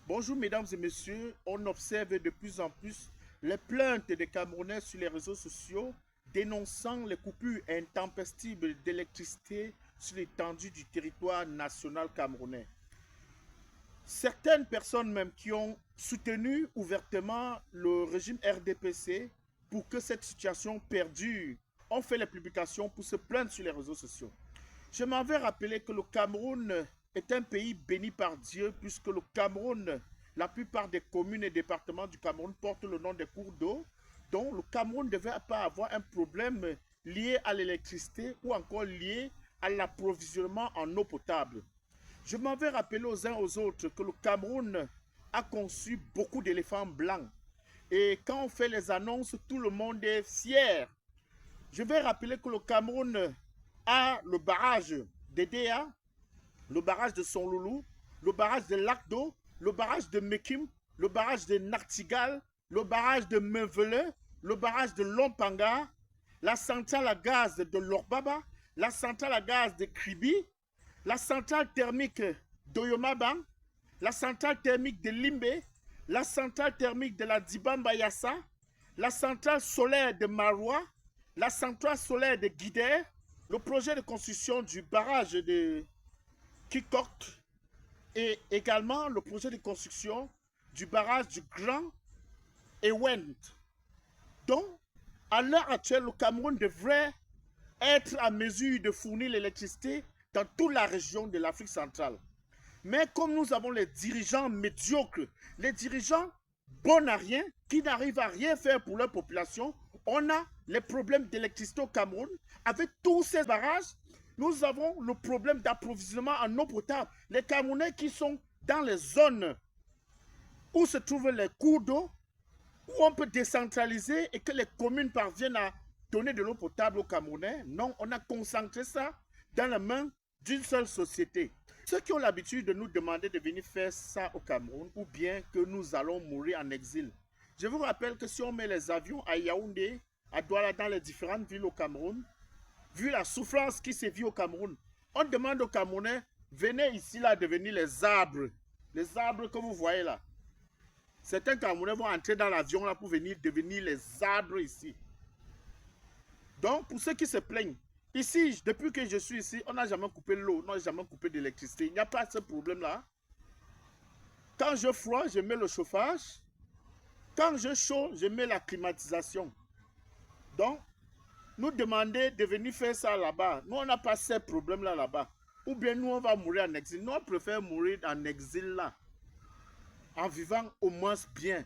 Bonjour mesdames et messieurs, on observe de plus en plus les plaintes des Camerounais sur les réseaux sociaux dénonçant les coupures intempestives d'électricité sur l'étendue du territoire national camerounais. Certaines personnes même qui ont soutenu ouvertement le régime RDPC pour que cette situation perdure ont fait les publications pour se plaindre sur les réseaux sociaux. Je m'en vais rappeler que le Cameroun est un pays béni par Dieu puisque le Cameroun, la plupart des communes et départements du Cameroun portent le nom des cours d'eau. Donc le Cameroun ne devait pas avoir un problème lié à l'électricité ou encore lié à l'approvisionnement en eau potable. Je m'en vais rappeler aux uns aux autres que le Cameroun a conçu beaucoup d'éléphants blancs. Et quand on fait les annonces, tout le monde est fier. Je vais rappeler que le Cameroun a le barrage d'Edea, le barrage de Sonloulou, le barrage de Lac-d'Eau, le barrage de Mekim, le barrage de Nartigal, le barrage de Mevele, le barrage de Lompanga, la centrale à gaz de Lorbaba, la centrale à gaz de Kribi, la centrale thermique d'Oyomaba, la centrale thermique de Limbe, la centrale thermique de la Dibamba Yassa, la centrale solaire de Maroua, la centrale solaire de Guider, le projet de construction du barrage de Kikok et également le projet de construction du barrage du Grand Ewent. Donc, à l'heure actuelle, le Cameroun devrait être à mesure de fournir l'électricité dans toute la région de l'Afrique centrale. Mais comme nous avons les dirigeants médiocres, les dirigeants bons à rien, qui n'arrivent à rien faire pour leur population, on a les problèmes d'électricité au Cameroun. Avec tous ces barrages, nous avons le problème d'approvisionnement en eau potable. Les Camerounais qui sont dans les zones où se trouvent les cours d'eau, où on peut décentraliser et que les communes parviennent à donner de l'eau potable aux Camerounais. Non, on a concentré ça dans la main d'une seule société. Ceux qui ont l'habitude de nous demander de venir faire ça au Cameroun ou bien que nous allons mourir en exil. Je vous rappelle que si on met les avions à Yaoundé, à Douala, dans les différentes villes au Cameroun, vu la souffrance qui sévit au Cameroun, on demande aux Camerounais, venez ici là devenir les arbres. Les arbres que vous voyez là. Certains Camerounais vont entrer dans l'avion là pour venir devenir les arbres ici. Donc, pour ceux qui se plaignent, ici, depuis que je suis ici, on n'a jamais coupé l'eau, on n'a jamais coupé d'électricité. Il n'y a pas ce problème-là. Quand je froid, je mets le chauffage. Quand je chaud, je mets la climatisation. Donc, nous demander de venir faire ça là-bas. Nous, on n'a pas ces problèmes-là là-bas. Ou bien nous, on va mourir en exil. Nous, on préfère mourir en exil là, en vivant au moins bien.